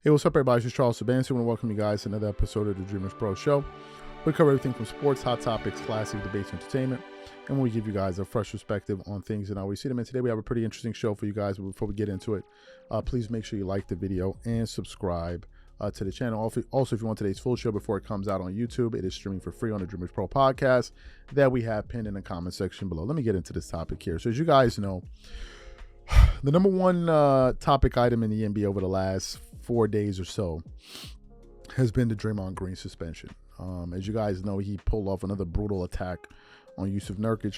Hey, what's up, everybody? This is Charles Sabansi. I want to welcome you guys to another episode of the Dreamers Pro Show. We cover everything from sports, hot topics, classic debates, entertainment, and we give you guys a fresh perspective on things and how we see them. And today we have a pretty interesting show for you guys. But before we get into it, please make sure you like the video and subscribe to the channel. Also, if you want today's full show before it comes out on YouTube, it is streaming for free on the Dreamers Pro podcast that we have pinned in the comment section below. Let me get into this topic here. So as you guys know, the number one topic item in the NBA over the last 4 days or so has been the Draymond Green suspension. As you guys know, he pulled off another brutal attack on Yusuf Nurkic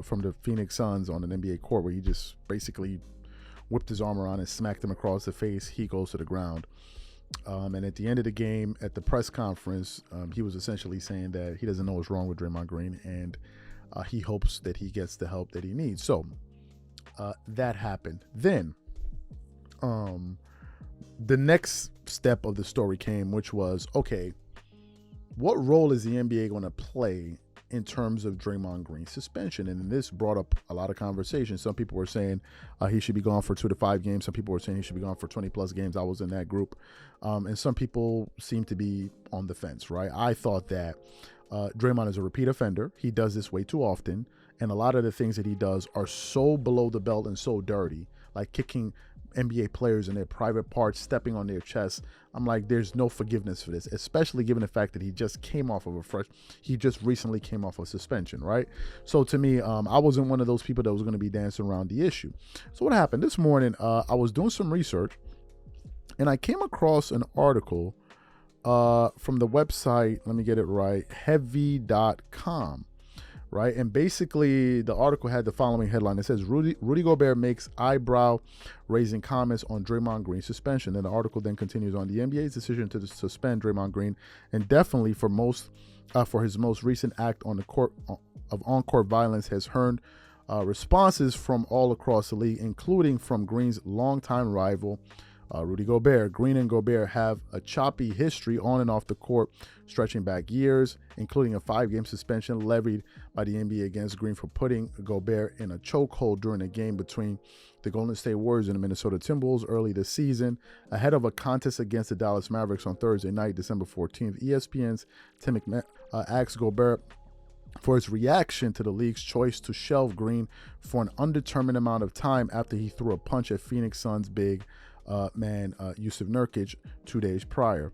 from the Phoenix Suns on an NBA court, where he just basically whipped his arm around and smacked him across the face. He goes to the ground. And at the end of the game, at the press conference, he was essentially saying that he doesn't know what's wrong with Draymond Green, and he hopes that he gets the help that he needs. So that happened. Then the next step of the story came, which was, okay, what role is the NBA going to play in terms of Draymond Green's suspension? And this brought up a lot of conversation. Some people were saying he should be gone for 2 to 5 games. Some people were saying he should be gone for 20 plus games. I was in that group. And some people seem to be on the fence, right? I thought that Draymond is a repeat offender. He does this way too often. And a lot of the things that he does are so below the belt and so dirty, like kicking NBA players in their private parts, stepping on their chests. I'm like, there's no forgiveness for this, especially given the fact that he just recently came off of suspension, right? So to me, I wasn't one of those people that was going to be dancing around the issue. So what happened this morning, I was doing some research and I came across an article from the website, let me get it right, heavy.com. Right, and basically the article had the following headline. It says Rudy Gobert makes eyebrow-raising comments on Draymond Green's suspension. And the article then continues on the NBA's decision to suspend Draymond Green indefinitely for his most recent act on the court of on-court violence has earned responses from all across the league, including from Green's longtime rival, Rudy Gobert. Green and Gobert have a choppy history on and off the court, stretching back years, including a 5-game suspension levied by the NBA against Green for putting Gobert in a chokehold during a game between the Golden State Warriors and the Minnesota Timberwolves early this season, ahead of a contest against the Dallas Mavericks on Thursday night, December 14th. ESPN's Tim McMahon asked Gobert for his reaction to the league's choice to shelve Green for an undetermined amount of time after he threw a punch at Phoenix Suns big man Yusuf Nurkic 2 days prior.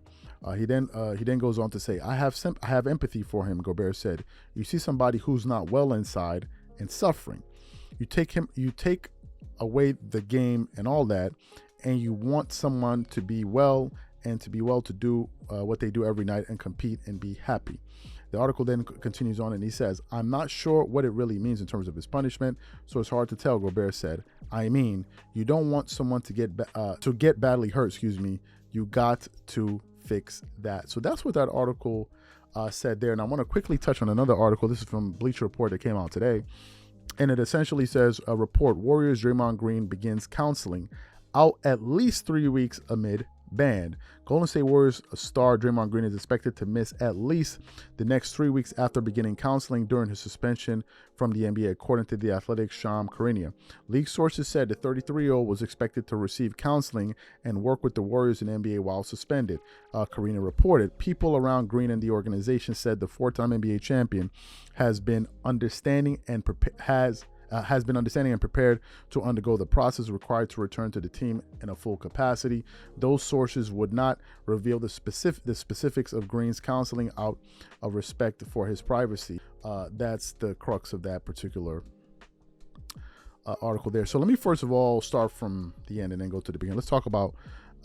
He then goes on to say, I have empathy for him, Gobert said. You see somebody who's not well inside and suffering. You take away the game and all that, and you want someone to be well and to do what they do every night and compete and be happy. The article then continues on and he says, I'm not sure what it really means in terms of his punishment, so it's hard to tell, Gobert said. I mean, you don't want someone to get badly hurt, You got to fix that. So that's what that article said there. And I want to quickly touch on another article. This is from Bleacher Report that came out today. And it essentially says, a report, Warriors Draymond Green begins counseling, out at least 3 weeks amid ban. Golden State Warriors star Draymond Green is expected to miss at least the next 3 weeks after beginning counseling during his suspension from the NBA, according to The Athletic's Sham Karania. League sources said the 33-year-old was expected to receive counseling and work with the Warriors in NBA while suspended. Karina reported. People around Green and the organization said the 4-time NBA champion has been understanding and prepared to undergo the process required to return to the team in a full capacity. Those sources would not reveal the specifics of Green's counseling out of respect for his privacy. That's the crux of that particular article there. So let me first of all start from the end and then go to the beginning. Let's talk about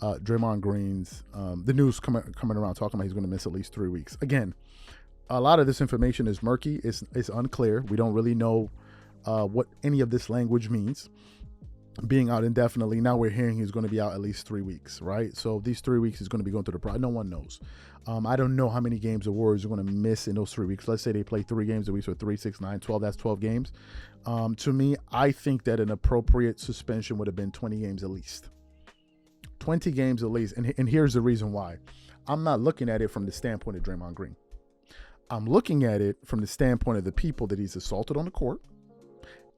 Draymond Green's, the news coming around talking about he's going to miss at least 3 weeks. Again, a lot of this information is murky. It's unclear. We don't really know what any of this language means. Being out indefinitely, now we're hearing he's going to be out at least 3 weeks, right? So these 3 weeks he's going to be going through the process. No one knows. I don't know how many games the Warriors are going to miss in those 3 weeks. Let's say they play 3 games a week, so 3, 6, 9, 12. That's 12 games. To me, I think that an appropriate suspension would have been 20 games at least. 20 games at least. And here's the reason why. I'm not looking at it from the standpoint of Draymond Green. I'm looking at it from the standpoint of the people that he's assaulted on the court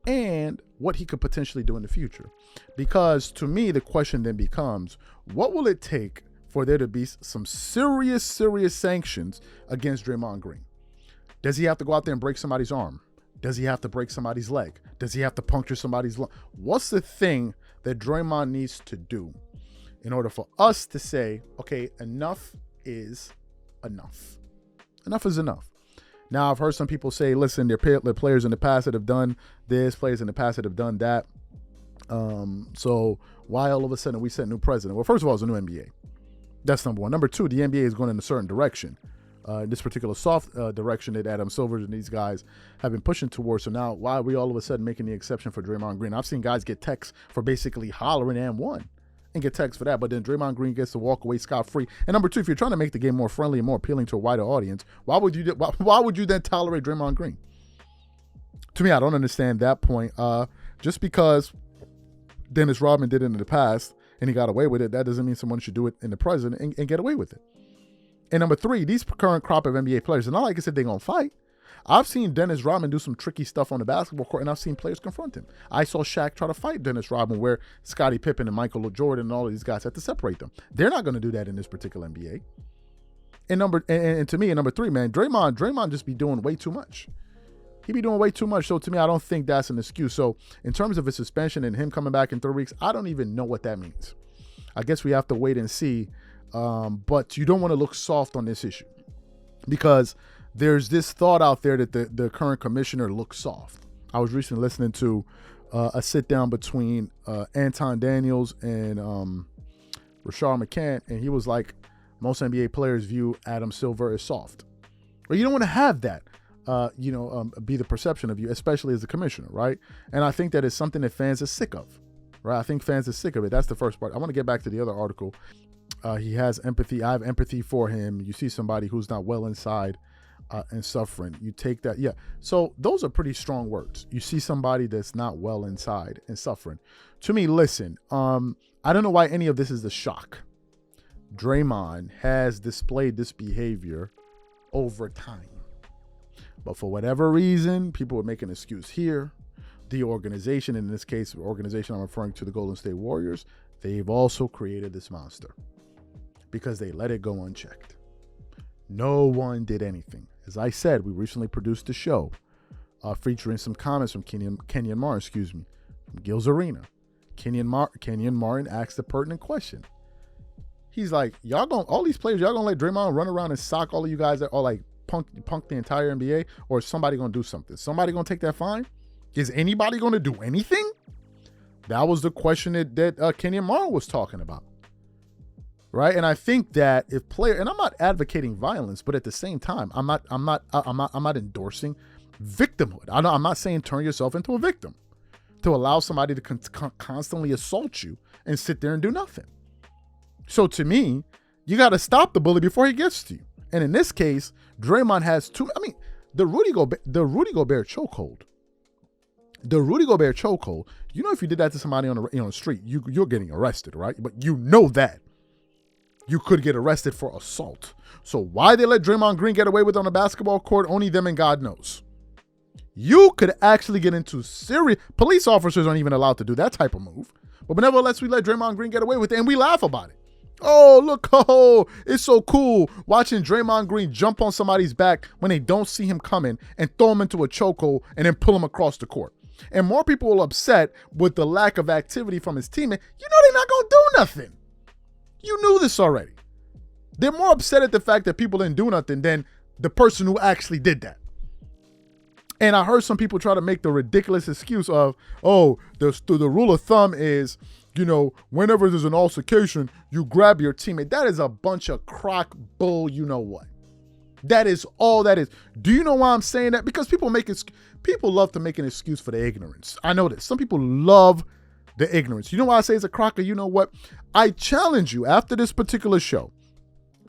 and what he could potentially do in the future. Because to me, the question then becomes, what will it take for there to be some serious sanctions against Draymond Green? Does he have to go out there and break somebody's arm? Does he have to break somebody's leg? Does he have to puncture somebody's lung? What's the thing that Draymond needs to do in order for us to say, okay, enough is enough? Enough is enough. Now, I've heard some people say, listen, there are players in the past that have done this, players in the past that have done that. So why all of a sudden we set a new president? Well, first of all, it's a new NBA. That's number one. Number two, the NBA is going in a certain direction. This particular soft direction that Adam Silver and these guys have been pushing towards. So now why are we all of a sudden making the exception for Draymond Green? I've seen guys get texts for basically hollering and one and get texts for that. But then Draymond Green gets to walk away scot-free. And number two, if you're trying to make the game more friendly and more appealing to a wider audience, why would you then tolerate Draymond Green? To me, I don't understand that point. Just because Dennis Rodman did it in the past and he got away with it, that doesn't mean someone should do it in the present and get away with it. And number three, these current crop of NBA players, and not like I said they're going to fight. I've seen Dennis Rodman do some tricky stuff on the basketball court, and I've seen players confront him. I saw Shaq try to fight Dennis Rodman, where Scottie Pippen and Michael Jordan and all of these guys had to separate them. They're not going to do that in this particular NBA. And to me, number three, man, Draymond just be doing way too much. He be doing way too much. So to me, I don't think that's an excuse. So in terms of his suspension and him coming back in 3 weeks, I don't even know what that means. I guess we have to wait and see. But you don't want to look soft on this issue, because there's this thought out there that the current commissioner looks soft. I was recently listening to a sit down between Anton Daniels and Rashard McCann, and he was like, most NBA players view Adam Silver as soft. Well, you don't want to have that, be the perception of you, especially as a commissioner, right? And I think that is something that fans are sick of, right? I think fans are sick of it. That's the first part. I want to get back to the other article. He has empathy. I have empathy for him. You see somebody who's not well inside and suffering. You take that. Yeah. So those are pretty strong words. You see somebody that's not well inside and suffering. To me, listen, I don't know why any of this is a shock. Draymond has displayed this behavior over time. But for whatever reason, people would make an excuse here. The organization, in this case, the organization I'm referring to, the Golden State Warriors, they've also created this monster because they let it go unchecked. No one did anything. As I said, we recently produced a show featuring some comments from Kenyon Martin, from Gil's Arena. Kenyon Martin asked the pertinent question. He's like, all these players, y'all gonna let Draymond run around and sock all of you guys that are like punk the entire NBA, or is somebody gonna do something? Somebody gonna take that fine? Is anybody gonna do anything? That was the question that Kenyon Martin was talking about. Right. And I think that if and I'm not advocating violence, but at the same time, I'm not endorsing victimhood. I'm not saying turn yourself into a victim to allow somebody to constantly assault you and sit there and do nothing. So to me, you got to stop the bully before he gets to you. And in this case, Draymond has the Rudy Gobert chokehold. The Rudy Gobert chokehold. You know, if you did that to somebody on the street, you're getting arrested, right? But you know that. You could get arrested for assault. So why they let Draymond Green get away with it on a basketball court, only them and God knows. You could actually get into serious... Police officers aren't even allowed to do that type of move. But nevertheless, we let Draymond Green get away with it, and we laugh about it. Oh, look, it's so cool watching Draymond Green jump on somebody's back when they don't see him coming and throw him into a chokehold and then pull him across the court. And more people are upset with the lack of activity from his teammate. You know they're not going to do nothing. You knew this already. They're more upset at the fact that people didn't do nothing than the person who actually did that. And I heard some people try to make the ridiculous excuse of, the rule of thumb is, whenever there's an altercation, you grab your teammate. That is a bunch of crock bull, you know what. That is all that is. Do you know why I'm saying that? Because people love to make an excuse for the ignorance. I know this. Some people love the ignorance. You know why I say it's a crocker? You know what? I challenge you, after this particular show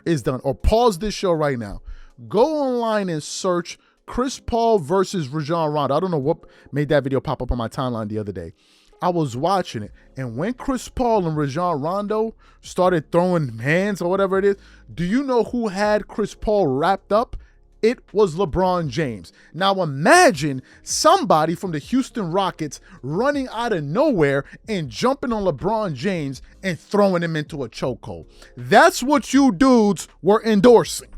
is done, or pause this show right now, go online and search Chris Paul versus Rajon Rondo. I don't know what made that video pop up on my timeline the other day. I was watching it, and when Chris Paul and Rajon Rondo started throwing hands or whatever it is, do you know who had Chris Paul wrapped up It was LeBron James. Now imagine somebody from the Houston Rockets running out of nowhere and jumping on LeBron James and throwing him into a chokehold. That's what you dudes were endorsing.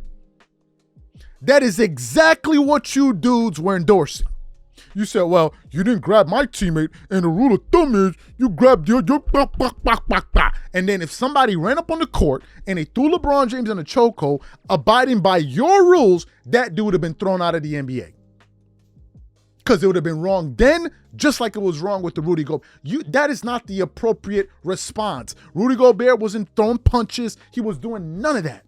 That is exactly what you dudes were endorsing. You said, well, you didn't grab my teammate, and the rule of thumb is you grabbed your and then if somebody ran up on the court and they threw LeBron James in a chokehold, abiding by your rules, that dude would have been thrown out of the NBA. Because it would have been wrong then, just like it was wrong with the Rudy Gobert. That is not the appropriate response. Rudy Gobert wasn't throwing punches. He was doing none of that.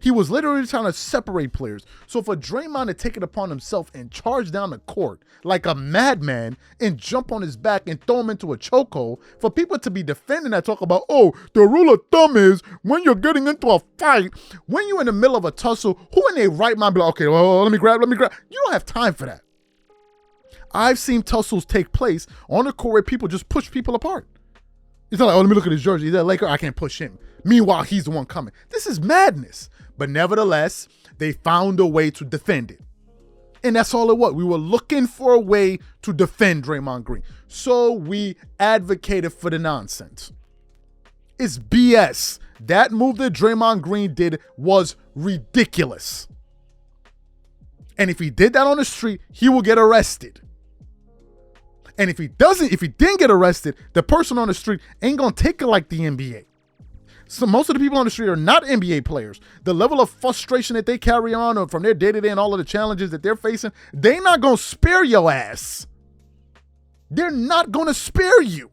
He was literally trying to separate players. So for Draymond to take it upon himself and charge down the court like a madman and jump on his back and throw him into a chokehold, for people to be defending that, talk about, oh, the rule of thumb is when you're getting into a fight, when you're in the middle of a tussle, who in their right mind be like, okay, well, let me grab. You don't have time for that. I've seen tussles take place on the court where people just push people apart. It's not like, oh, let me look at his jersey. He's a Laker, I can't push him. Meanwhile, he's the one coming. This is madness. But nevertheless, they found a way to defend it. And that's all it was. We were looking for a way to defend Draymond Green. So we advocated for the nonsense. It's BS. That move that Draymond Green did was ridiculous. And if he did that on the street, he will get arrested. And if he didn't get arrested, the person on the street ain't going to take it like the NBA. So most of the people on the street are not NBA players. The level of frustration that they carry on or from their day-to-day and all of the challenges that they're facing, they're not going to spare your ass. They're not going to spare you.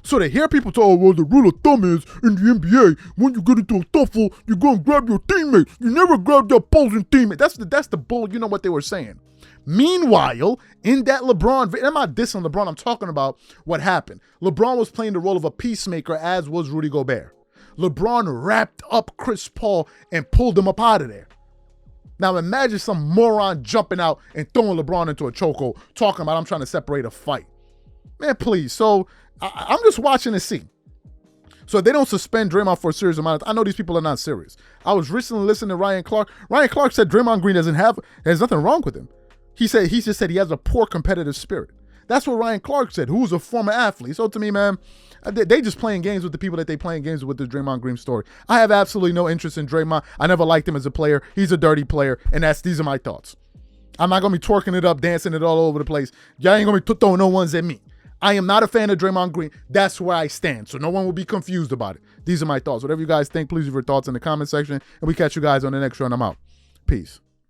So to hear people talk, oh, well, the rule of thumb is in the NBA, when you get into a tussle, you go and grab your teammate. You never grab your opposing teammate. That's the bull. You know what they were saying. Meanwhile, in that LeBron, I'm not dissing LeBron, I'm talking about what happened. LeBron was playing the role of a peacemaker, as was Rudy Gobert. LeBron wrapped up Chris Paul and pulled him up out of there. Now imagine some moron jumping out and throwing LeBron into a chokehold, talking about I'm trying to separate a fight. Man, please. So I'm just watching to see. So if they don't suspend Draymond for a serious amount of time, I know these people are not serious. I was recently listening to Ryan Clark. Ryan Clark said Draymond Green has nothing wrong with him. He just said he has a poor competitive spirit. That's what Ryan Clark said, who's a former athlete. So to me, man, they just playing games with the people that they playing games with the Draymond Green story. I have absolutely no interest in Draymond. I never liked him as a player. He's a dirty player, and these are my thoughts. I'm not going to be twerking it up, dancing it all over the place. Y'all ain't going to be throwing no ones at me. I am not a fan of Draymond Green. That's where I stand, so no one will be confused about it. These are my thoughts. Whatever you guys think, please leave your thoughts in the comment section, and we catch you guys on the next show, and I'm out. Peace.